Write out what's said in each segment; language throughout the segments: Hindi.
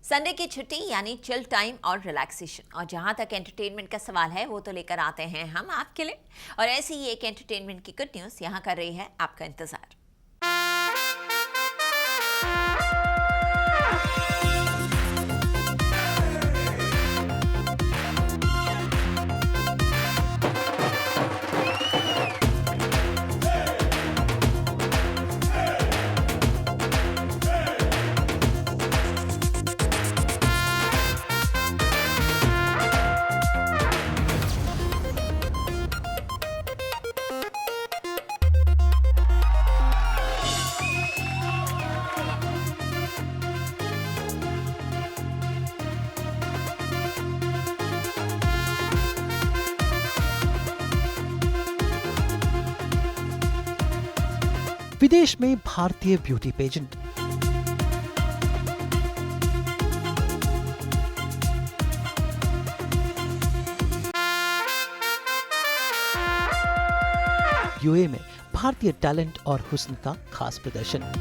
संडे की छुट्टी यानी चिल टाइम और रिलैक्सेशन, और जहां तक एंटरटेनमेंट का सवाल है वो तो लेकर आते हैं हम आपके लिए। और ऐसी ही एक एंटरटेनमेंट की गुड न्यूज़ यहाँ कर रही है आपका इंतजार। विदेश में भारतीय ब्यूटी पेजेंट। यूए में भारतीय टैलेंट और हुस्न का खास प्रदर्शन।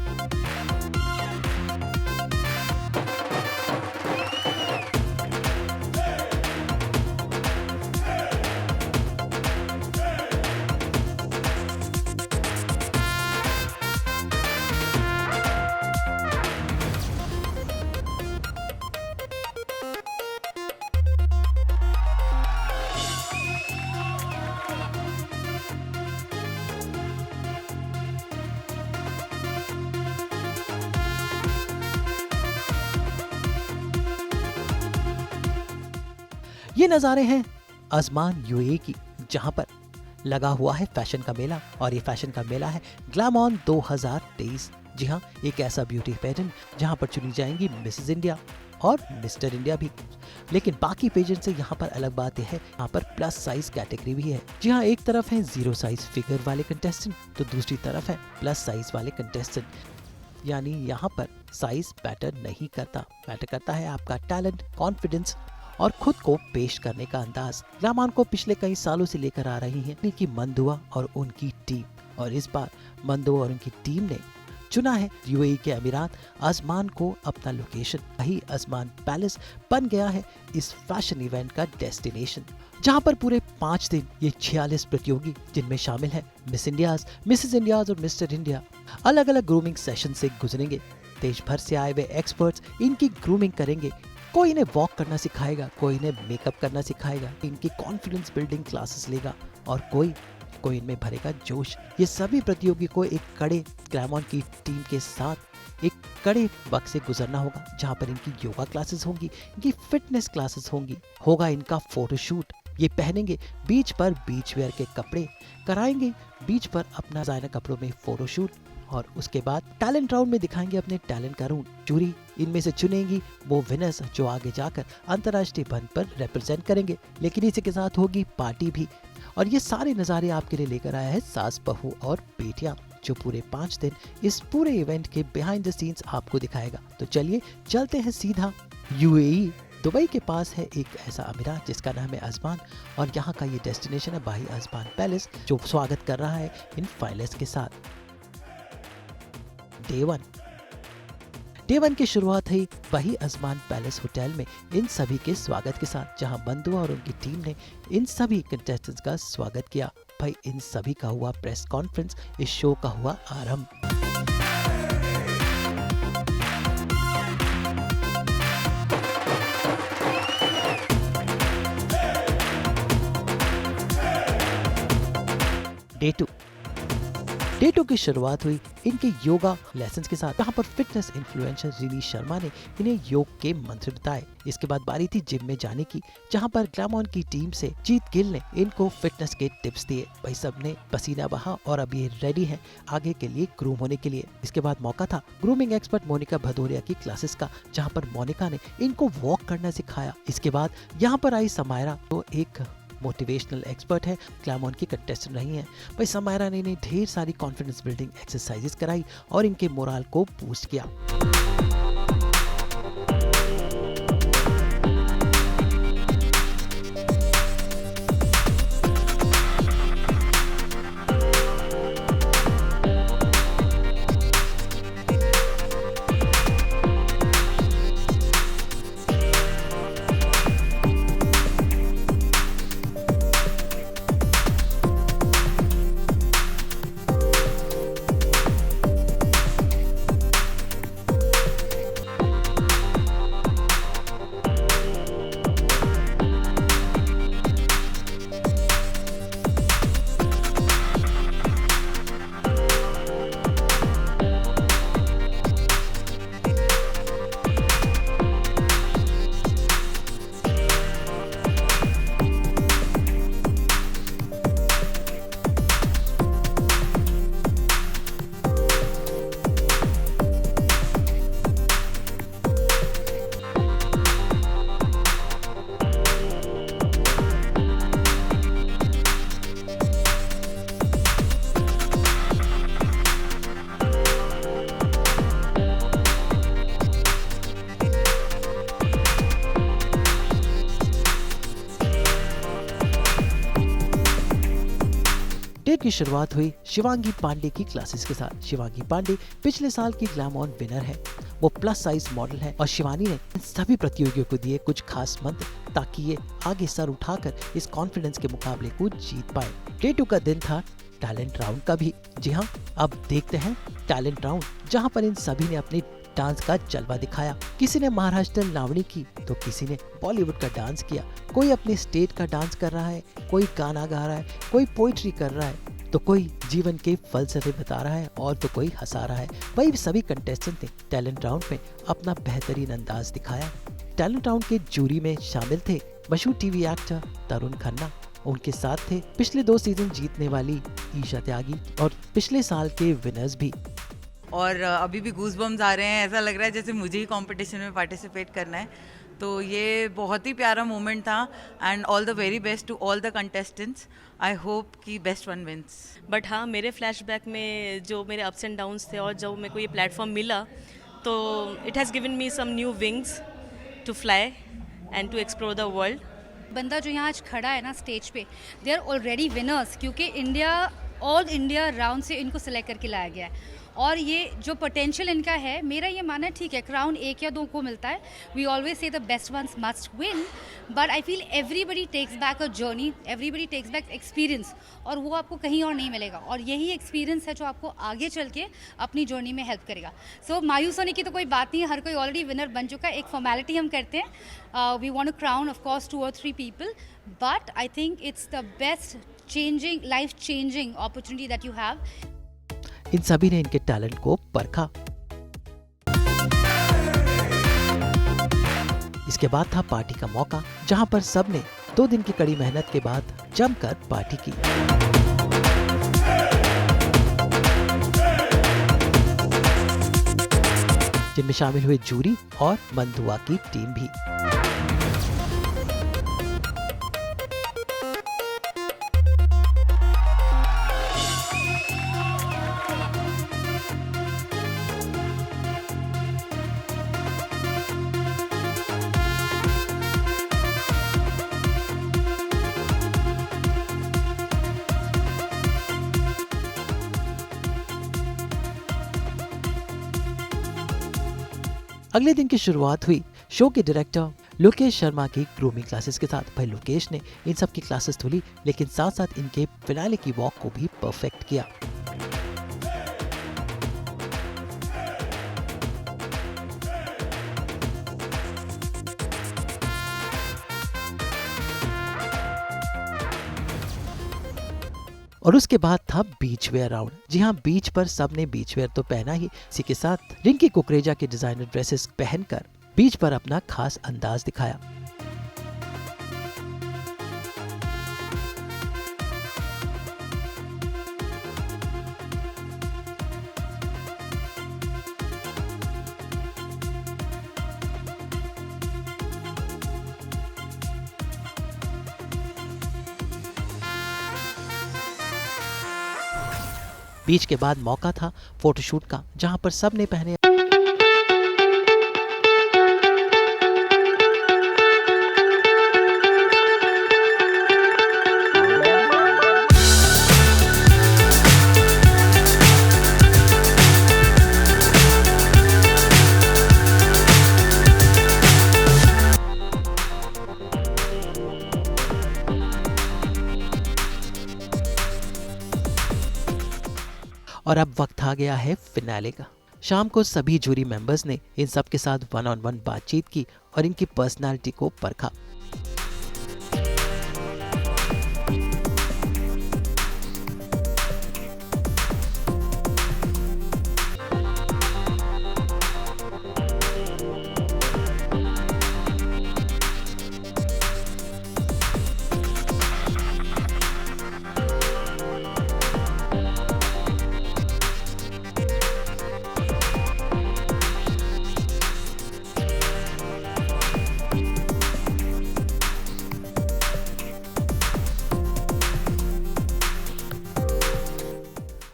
ये नज़ारे हैं अजमान यूएई की, जहां पर लगा हुआ है फैशन का मेला। और ये फैशन का मेला है ग्लैम ऑन 2023। जी हाँ, एक ऐसा ब्यूटी पेजेंट जहां पर चुनी जाएंगी मिसेस इंडिया और मिस्टर इंडिया भी। लेकिन बाकी पेजेंट से यहाँ पर अलग बात यह है, यहाँ पर प्लस साइज कैटेगरी भी है। जी हाँ, एक तरफ है 0 साइज फिगर वाले कंटेस्टेंट, तो दूसरी तरफ है प्लस साइज वाले कंटेस्टेंट। यानी यहाँ पर साइज मैटर नहीं करता, मैटर करता है आपका टैलेंट, कॉन्फिडेंस और खुद को पेश करने का अंदाज। ग्लैम ऑन को पिछले कई सालों से लेकर आ रही है की मंदुआ और उनकी टीम, और इस बार मंदुआ और उनकी टीम ने चुना है यूएई के अमीरात अजमान को अपना लोकेशन। वही अजमान पैलेस बन गया है इस फैशन इवेंट का डेस्टिनेशन, जहां पर पूरे 5 दिन ये 46 प्रतियोगी, जिनमें शामिल है मिस इंडियाज, मिसेस इंडियाज और मिस्टर इंडिया, अलग अलग ग्रूमिंग सेशन से गुजरेंगे। देश भर से आए हुए एक्सपर्ट्स इनकी ग्रूमिंग करेंगे। कोई इन्हें वॉक करना सिखाएगा, कोई इन्हें मेकअप करना सिखाएगा, इनकी कॉन्फिडेंस बिल्डिंग क्लासेस लेगा, और कोई इनमें भरेगा जोश। ये सभी प्रतियोगी को एक कड़े ग्लैम ऑन की टीम के साथ एक कड़े वक्त से गुजरना होगा, जहां पर इनकी योगा क्लासेस होंगी, इनकी फिटनेस क्लासेस होंगी, होगा इनका फोटोशूट। ये पहनेंगे बीच पर बीच वेयर के कपड़े, कराएंगे बीच पर अपना डिजाइनर कपड़ों में फोटोशूट, और उसके बाद टैलेंट राउंड में दिखाएंगे अपने टैलेंट का रूट। जूरी इनमें से चुनेगी वो विनर्स जो आगे जाकर अंतर्राष्ट्रीय मंच पर रिप्रेजेंट करेंगे। लेकिन इसी के साथ होगी पार्टी भी, और ये सारे नज़ारे आपके लिए लेकर आया है सास बहू और बेटियां, जो पूरे 5 दिन इस पूरे इवेंट के बिहाइंड द सीन्स आपको दिखाएगा। तो चलिए चलते हैं सीधा यूएई। दुबई के पास है एक ऐसा अमीरात जिसका नाम है अजमान, और यहाँ का ये डेस्टिनेशन है भाई अजमान पैलेस, जो स्वागत कर रहा है इन फाइनलिस्ट के साथ। डे 1 की शुरुआत हुई वही अजमान पैलेस होटल में इन सभी के स्वागत के साथ, जहां बंधुआ और उनकी टीम ने इन सभी कंटेस्टेंट्स का स्वागत किया। भाई इन सभी का हुआ प्रेस कॉन्फ्रेंस, इस शो का हुआ आरंभ। डे 2 की शुरुआत हुई इनके योगा लेसन्स के साथ, जहाँ पर फिटनेस इन्फ्लुएंसर रिनी शर्मा ने इन्हें योग के मंत्र बताए। इसके बाद बारी थी जिम में जाने की, जहाँ पर ग्लैम ऑन की टीम से जीत गिल ने इनको फिटनेस के टिप्स दिए। भाई सब ने पसीना बहा और अब ये रेडी है आगे के लिए ग्रूम होने के लिए। इसके बाद मौका था ग्रूमिंग एक्सपर्ट मोनिका भदौरिया की क्लासेस का, जहाँ पर मोनिका ने इनको वॉक करना सिखाया। इसके बाद यहाँ पर आई समायरा, तो एक मोटिवेशनल एक्सपर्ट है, ग्लैम ऑन की कंटेस्टेंट नहीं है। भाई समायरा ने इन्हें ढेर सारी कॉन्फिडेंस बिल्डिंग एक्सरसाइजेस कराई और इनके मोरल को बूस्ट किया। की शुरुआत हुई शिवांगी पांडे की क्लासेस के साथ। शिवांगी पांडे पिछले साल की ग्लैम ऑन विनर है। वो प्लस साइज मॉडल है और शिवानी ने इन सभी प्रतियोगियों को दिए कुछ खास मंत्र ताकि ये आगे सर उठाकर इस कॉन्फिडेंस के मुकाबले को जीत पाए। डे 2 का दिन था टैलेंट राउंड का भी। जी हाँ, अब देखते हैं टैलेंट राउंड, जहाँ पर इन सभी ने अपनी डांस का जलवा दिखाया। किसी ने महाराष्ट्र लावणी की तो किसी ने बॉलीवुड का डांस किया। कोई अपने स्टेट का डांस कर रहा है, कोई गाना गा रहा है, कोई पोइट्री कर रहा है, तो कोई जीवन के फलसफे बता रहा है और तो कोई हंसा रहा है। वही सभी कंटेस्टेंट ने टैलेंट राउंड में अपना बेहतरीन अंदाज दिखाया। टैलेंट राउंड के जूरी में शामिल थे मशहूर टीवी एक्टर तरुण खन्ना, उनके साथ थे पिछले 2 सीजन जीतने वाली ईशा त्यागी और पिछले साल के विनर्स भी। और अभी भी गूज़बम्स आ रहे हैं, ऐसा लग रहा है जैसे मुझे ही कंपटीशन में पार्टिसिपेट करना है। तो ये बहुत ही प्यारा मोमेंट था and all the very best to all the contestants. I hope कि बेस्ट वन विंस। बट हाँ, मेरे फ्लैशबैक में जो मेरे अप्स एंड डाउन्स थे और जब मेरे को ये प्लेटफॉर्म मिला तो it has given me some new wings to fly and to explore the world. बंदा जो यहाँ आज खड़ा है ना स्टेज पे, दे आर ऑलरेडी विनर्स, क्योंकि ऑल इंडिया राउंड से इनको सेलेक्ट करके लाया गया है। और ये जो पोटेंशियल इनका है, मेरा ये मानना है ठीक है क्राउन 1 या 2 को मिलता है, we always say the best ones must win, but I feel everybody takes back a journey, everybody takes back experience, और वो आपको कहीं और नहीं मिलेगा। और यही एक्सपीरियंस है जो आपको आगे चल के अपनी जर्नी में हेल्प करेगा। सो मायूस होने की तो कोई बात नहीं है, हर कोई ऑलरेडी विनर बन चुका है। एक फॉर्मेलिटी हम करते हैं, we want to crown of course 2 or 3 people, but I think it's the best changing, life changing opportunity that you have. इन सभी ने इनके टैलेंट को परखा। इसके बाद था पार्टी का मौका, जहां पर सबने 2 दिन की कड़ी मेहनत के बाद जमकर पार्टी की। जिनमें शामिल हुए जूरी और मंदुआ की टीम भी। अगले दिन की शुरुआत हुई शो के डायरेक्टर लोकेश शर्मा की ग्रूमिंग क्लासेस के साथ। भाई लोकेश ने इन सब की क्लासेस तो ली, लेकिन साथ साथ इनके फिनाले की वॉक को भी परफेक्ट किया। और उसके बाद था बीच वेयर राउंड। जी हाँ, बीच पर सबने बीच वेयर तो पहना ही, इसी के साथ रिंकी कुकरेजा के डिजाइनर ड्रेसेस पहनकर बीच पर अपना खास अंदाज दिखाया। बीच के बाद मौका था फोटोशूट का, जहां पर सबने पहने और अब वक्त आ गया है फिनाले का। शाम को सभी जूरी मेंबर्स ने इन सब के साथ 1-on-1 बातचीत की और इनकी पर्सनालिटी को परखा।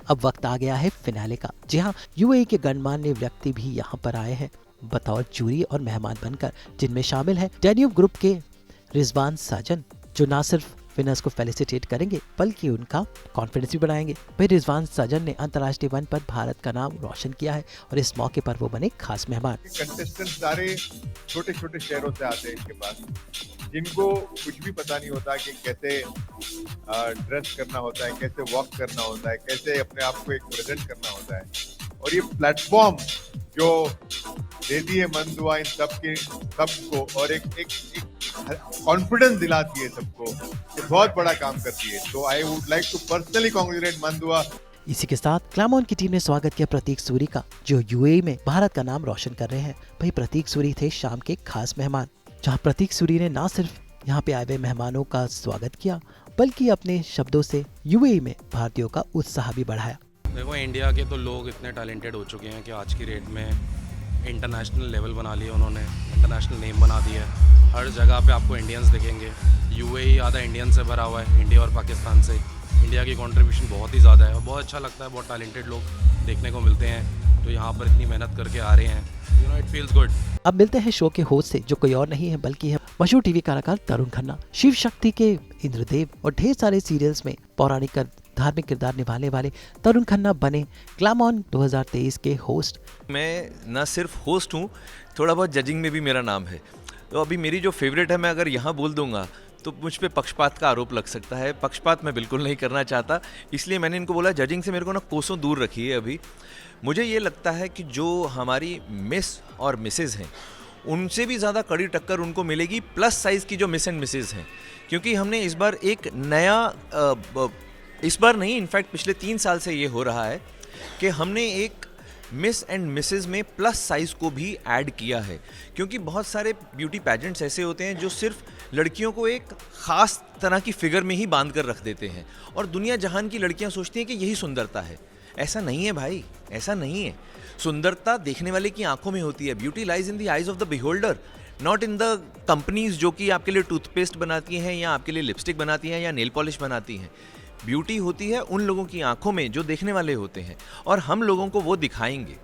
अब वक्त आ गया है फिनाले का। जी हाँ, यूएई के गणमान्य व्यक्ति भी यहाँ पर आए हैं बतौर जूरी और मेहमान बनकर, जिनमें शामिल है डैन्यूब ग्रुप के रिजवान साजन, जो न सिर्फ विनर्स को फेलिसिटेट करेंगे बल्कि उनका कॉन्फिडेंस भी बढ़ाएंगे। भाई रिजवान सजन ने अंतर्राष्ट्रीय वन पर भारत का नाम रोशन किया है और इस मौके पर वो बने खास मेहमान। कंटेस्टेंट सारे छोटे छोटे शहरों से आते हैं इनके पास, जिनको कुछ भी पता नहीं होता कि कैसे ड्रेस करना होता है, कैसे वॉक करना होता है, कैसे अपने आप को एक प्रेजेंट करना होता है। और ये प्लेटफॉर्म जो देती है मन दुआ इन सबको और एक कॉन्फिडेंस दिलाती है सबको, ये बहुत बड़ा काम करती है। तो I would like to personally congratulate Mann Dua. इसी के साथ ग्लैमॉन की टीम ने स्वागत किया प्रतीक सूरी का, जो यूएई में भारत का नाम रोशन कर रहे हैं। भाई प्रतीक सूरी थे शाम के खास मेहमान, जहां प्रतीक सूरी ने न सिर्फ यहां पे आए हुए मेहमानों का स्वागत किया बल्कि अपने शब्दों से यूएई में भारतीयों का उत्साह भी बढ़ाया। देखो, इंडिया के तो लोग इतने टैलेंटेड हो चुके हैं कि आज की डेट में इंटरनेशनल लेवल बना लिया उन्होंने, इंटरनेशनल नेम बना दिया है। हर जगह पे आपको इंडियंस दिखेंगे। यूएई आधा इंडियन से भरा हुआ है, इंडिया और पाकिस्तान से। इंडिया की कंट्रीब्यूशन बहुत ही ज़्यादा है और बहुत अच्छा लगता है, बहुत टैलेंटेड लोग देखने को मिलते हैं जो यहाँ पर इतनी मेहनत करके आ रहे हैं। It feels good. अब मिलते हैं शो के होस्ट से, जो कोई और नहीं है बल्कि है मशहूर टीवी कलाकार तरुण खन्ना। शिव शक्ति के इंद्रदेव और ढेर सारे सीरियल्स में पौराणिक धार्मिक किरदार निभाने वाले तरुण खन्ना बने ग्लैमॉन 2023 के होस्ट। मैं न सिर्फ होस्ट हूँ, थोड़ा बहुत जजिंग में भी मेरा नाम है। तो अभी मेरी जो फेवरेट है, मैं अगर यहाँ बोल दूंगा तो मुझ पे पक्षपात का आरोप लग सकता है। पक्षपात मैं बिल्कुल नहीं करना चाहता, इसलिए मैंने इनको बोला जजिंग से मेरे को ना कोसों दूर रखिए। अभी मुझे ये लगता है कि जो हमारी मिस और मिसेज़ हैं उनसे भी ज़्यादा कड़ी टक्कर उनको मिलेगी प्लस साइज़ की जो मिस एंड मिसेज़ हैं, क्योंकि हमने इस बार एक नया इस बार नहीं, इनफैक्ट पिछले 3 साल से ये हो रहा है कि हमने एक मिस एंड मिसेज़ में प्लस साइज़ को भी ऐड किया है। क्योंकि बहुत सारे ब्यूटी पैजेंट्स ऐसे होते हैं जो सिर्फ लड़कियों को एक ख़ास तरह की फिगर में ही बांध कर रख देते हैं और दुनिया जहान की लड़कियां सोचती हैं कि यही सुंदरता है। ऐसा नहीं है भाई, ऐसा नहीं है। सुंदरता देखने वाले की आंखों में होती है। Beauty lies in the eyes of the beholder, not in the companies जो कि आपके लिए टूथपेस्ट बनाती हैं या आपके लिए लिपस्टिक बनाती हैं या नेल पॉलिश बनाती हैं। ब्यूटी होती है उन लोगों की आंखों में जो देखने वाले होते हैं, और हम लोगों को वो दिखाएंगे।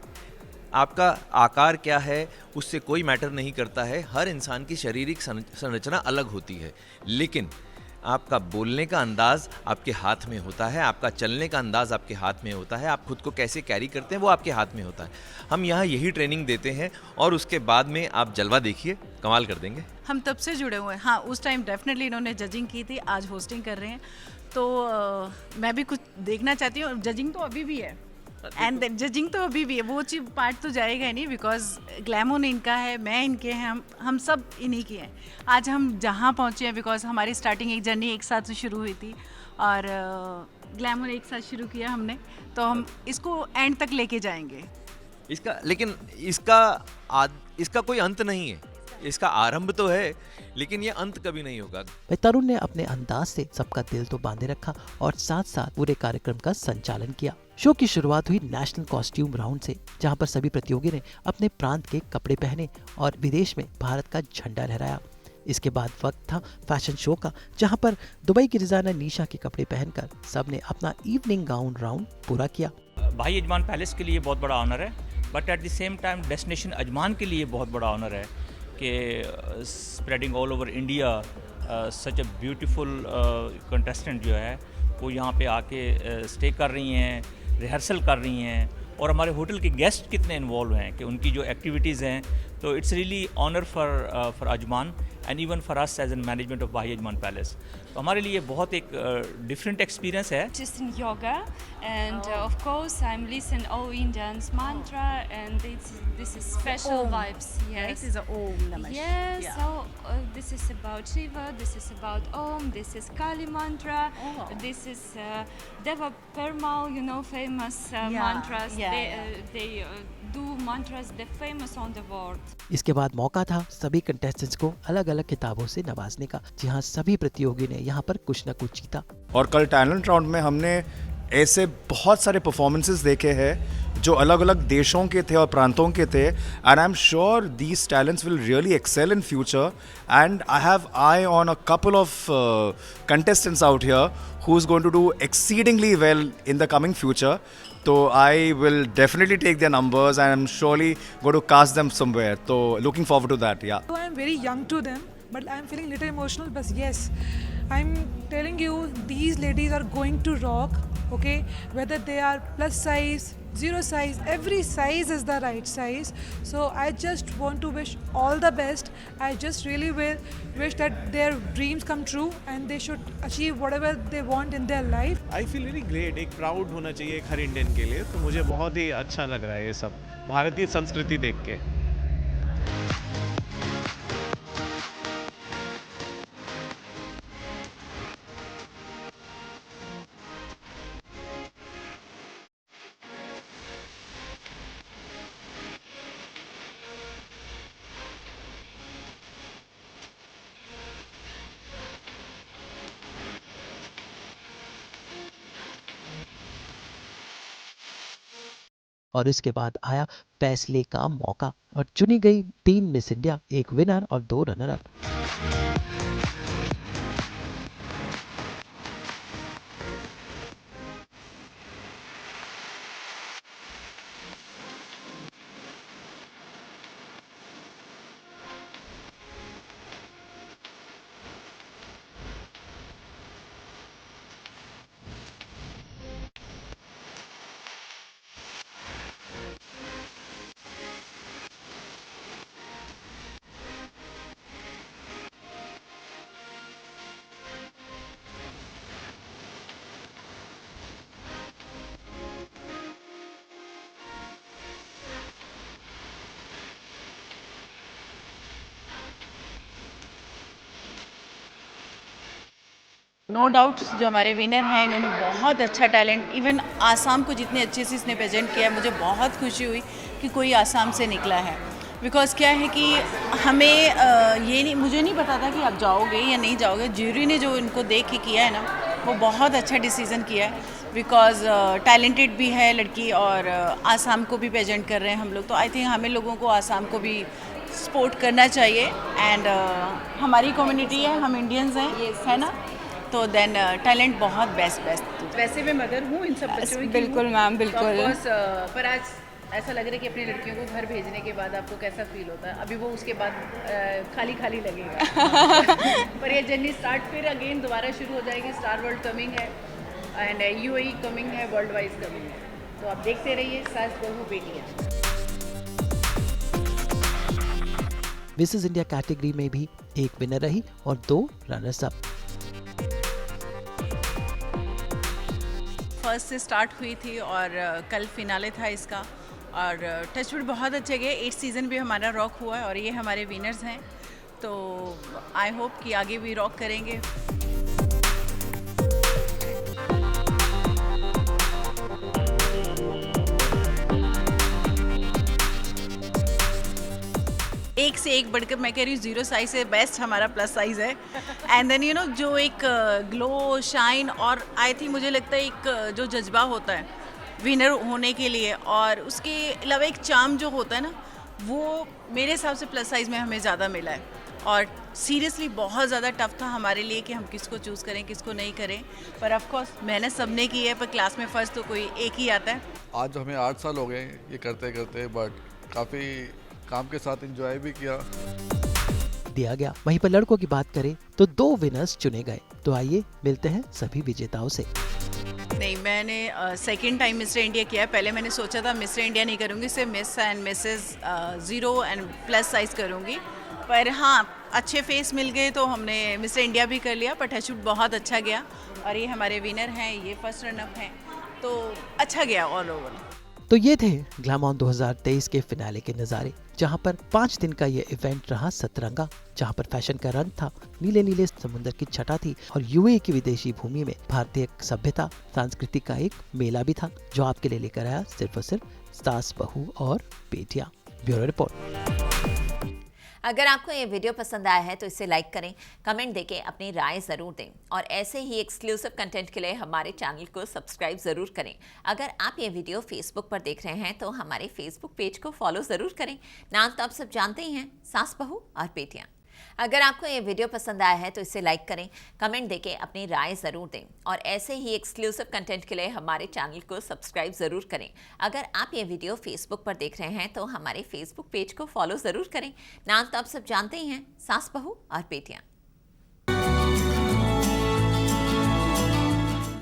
आपका आकार क्या है उससे कोई मैटर नहीं करता है। हर इंसान की शारीरिक संरचना अलग होती है, लेकिन आपका बोलने का अंदाज़ आपके हाथ में होता है, आपका चलने का अंदाज़ आपके हाथ में होता है, आप खुद को कैसे कैरी करते हैं वो आपके हाथ में होता है। हम यहाँ यही ट्रेनिंग देते हैं और उसके बाद में आप जलवा देखिए, कमाल कर देंगे। हम तब से जुड़े हुए हैं। हाँ, उस टाइम डेफिनेटली इन्होंने जजिंग की थी, आज होस्टिंग कर रहे हैं, तो मैं भी कुछ देखना चाहती हूँ। जजिंग तो अभी भी है, एंड जजिंग तो अभी भी है, वो चीज पार्ट तो जाएगा ही नहीं, बिकॉज ग्लैमॉन इनका है, मैं इनके हैं, हम सब इन्हीं के हैं। आज हम जहाँ पहुँचे हैं बिकॉज हमारी स्टार्टिंग एक जर्नी एक साथ से शुरू हुई थी और ग्लैमॉन एक साथ शुरू किया हमने, तो हम इसको एंड तक लेके जाएंगे। लेकिन इसका कोई अंत नहीं है। इसका आरंभ तो है, लेकिन ये अंत कभी नहीं होगा। तरुण ने अपने अंदाज से सबका दिल तो बांधे रखा और साथ साथ पूरे कार्यक्रम का संचालन किया। शो की शुरुआत हुई नेशनल कॉस्ट्यूम राउंड से, जहां पर सभी प्रतियोगी ने अपने प्रांत के कपड़े पहने और विदेश में भारत का झंडा लहराया। इसके बाद वक्त था फैशन शो का, जहां पर दुबई की डिजाइनर निशा के कपड़े पहनकर सबने अपना इवनिंग गाउन राउंड पूरा किया। भाई यजमान पैलेस के लिए बहुत बड़ा ऑनर है, but at the same time destination Ajman के लिए बहुत बड़ा ऑनर है कि spreading all over India such a beautiful contestant जो है वो यहाँ पे आके स्टे कर रही हैं, रिहर्सल कर रही हैं, और हमारे होटल के गेस्ट कितने इन्वॉल्व हैं कि उनकी जो एक्टिविटीज़ हैं, तो it's really honour for Ajman and even for us as an management of भाई यजमान पैलेस। तो हमारे लिए बहुत एक डिफरेंट एक्सपीरियंस है। Just in yoga, and of course I'm listening all Indians mantra, and this is special vibes. Yes, This is a Om Namah Shivaya. yes. Yeah. So this is about Shiva, this is about Om, this is Kali mantra, this is Deva Perumal, you know, famous mantras. They do mantras, they're famous on the world. इसके बाद मौका था सभी कंटेस्टेंट्स को अलग अलग किताबों से नवाजने का, जहां सभी प्रतियोगी ने यहां पर कुछ न कुछ जीता। और कल टैलेंट राउंड में हमने ऐसे बहुत सारे परफॉर्मेंसेस देखे हैं जो अलग अलग देशों के थे और प्रांतों के थे, and I am sure these talents will really excel in future, and I have eye on a couple of contestants out here who is going to do exceedingly well in the coming future. So I will definitely take their numbers and I'm surely going to cast them somewhere. So looking forward to that, yeah. So I'm very young to them, but I'm feeling little emotional, but yes, I'm telling you, these ladies are going to rock, okay? Whether they are plus size, zero size, every size is the right size. So I just want to wish all the best. I just really wish that their dreams come true and they should achieve whatever they want in their life. I feel really great. एक प्राउड होना चाहिए एक हर इंडियन के लिए, तो मुझे बहुत ही अच्छा लग रहा है ये सब भारतीय संस्कृति देख के। और इसके बाद आया फैसले का मौका और चुनी गई 3 मिस इंडिया, 1 विनर और 2 रनर अप। नो डाउट जो हमारे विनर हैं इन्होंने बहुत अच्छा टैलेंट, इवन आसाम को जितने अच्छे से इसने प्रेजेंट किया, मुझे बहुत खुशी हुई कि कोई आसाम से निकला है। बिकॉज़ क्या है कि हमें मुझे नहीं पता था कि आप जाओगे या नहीं जाओगे। ज्यूरी ने जो इनको देख के किया है ना, वो बहुत अच्छा डिसीज़न किया है। बिकॉज़ टैलेंटेड भी है लड़की और आसाम को भी प्रेजेंट कर रहे हैं हम लोग, तो आई थिंक हमें लोगों को आसाम को भी सपोर्ट करना चाहिए। एंड हमारी कम्युनिटी है, हम इंडियंस हैं, है ना, तो देन टैलेंट बहुत बेस्ट। वैसे मैं मदर हूँ इन सब बच्चों की। बिल्कुल मैम, बिल्कुल। पर आज ऐसा लग रहा है कि अपनी लड़कियों को घर भेजने के बाद आपको कैसा फील होता है? अभी वो उसके बाद खाली खाली लगेगा पर ये जर्नी स्टार्ट फिर अगेन दोबारा शुरू हो जाएगी। स्टार वर्ल्ड कमिंग है एंड यूएई कमिंग है, वर्ल्ड वाइज कमिंग है, तो आप देखते रहिए सास बहू बेटियाँ। मिसेस इंडिया कैटेगरी में भी 1 विनर रही और 2 रनर्स अप। फर्स्ट से स्टार्ट हुई थी और कल फिनाले था इसका, और टचवुड बहुत अच्छे गए। 8 सीज़न भी हमारा रॉक हुआ है और ये हमारे विनर्स हैं, तो आई होप कि आगे भी रॉक करेंगे। एक से एक बढ़कर मैं कह रही हूँ, 0 साइज से बेस्ट हमारा प्लस साइज है। एंड देन जो एक ग्लो शाइन और आई थिंक मुझे लगता है एक जो जज्बा होता है विनर होने के लिए, और उसके अलावा एक चार्म जो होता है ना, वो मेरे हिसाब से प्लस साइज में हमें ज़्यादा मिला है। और सीरियसली बहुत ज़्यादा टफ था हमारे लिए कि हम किसको चूज़ करें किसको नहीं करें, पर ऑफ कोर्स मेहनत सबने की है, पर क्लास में फर्स्ट तो कोई एक ही आता है। आज हमें 8 साल हो गए ये करते करते, बट काफ़ी काम के साथ एंजॉय भी किया दिया गया। वहीं पर लड़कों की बात करें तो 2 विनर्स चुने गए, तो आइए मिलते हैं सभी विजेताओं से। नहीं, मैंने सेकंड टाइम मिस्टर इंडिया किया है। पहले मैंने सोचा था मिस्टर इंडिया नहीं करूँगी, सिर्फ miss and Mrs 0 and plus size करूँगी, पर हाँ अच्छे फेस मिल गए तो हमने मिस्टर इंडिया भी कर लिया। पर टचवुड बहुत अच्छा गया और ये हमारे विनर हैं, ये फर्स्ट रनअप हैं, तो अच्छा गया ऑल ओवर। तो ये थे ग्लैम ऑन 2023 के फिनाले के नज़ारे, जहां पर 5 दिन का ये इवेंट रहा सतरंगा, जहां पर फैशन का रंग था, नीले नीले समुद्र की छटा थी और यूएई की विदेशी भूमि में भारतीय सभ्यता संस्कृति का एक मेला भी था, जो आपके लिए लेकर आया सिर्फ और सिर्फ सास बहू और बेटियां। Bureau report. अगर आपको ये वीडियो पसंद आया है तो इसे लाइक करें, कमेंट देके अपनी राय ज़रूर दें और ऐसे ही एक्सक्लूसिव कंटेंट के लिए हमारे चैनल को सब्सक्राइब ज़रूर करें। अगर आप ये वीडियो फेसबुक पर देख रहे हैं तो हमारे फेसबुक पेज को फॉलो ज़रूर करें। नाम तो आप सब जानते ही हैं, सास बहू और बेटियाँ। अगर आपको ये वीडियो पसंद आया है तो इसे लाइक करें, कमेंट देके अपनी राय ज़रूर दें और ऐसे ही एक्सक्लूसिव कंटेंट के लिए हमारे चैनल को सब्सक्राइब ज़रूर करें। अगर आप ये वीडियो फेसबुक पर देख रहे हैं तो हमारे फेसबुक पेज को फॉलो ज़रूर करें। नाम तो आप सब जानते ही हैं, सास बहू और बेटियाँ।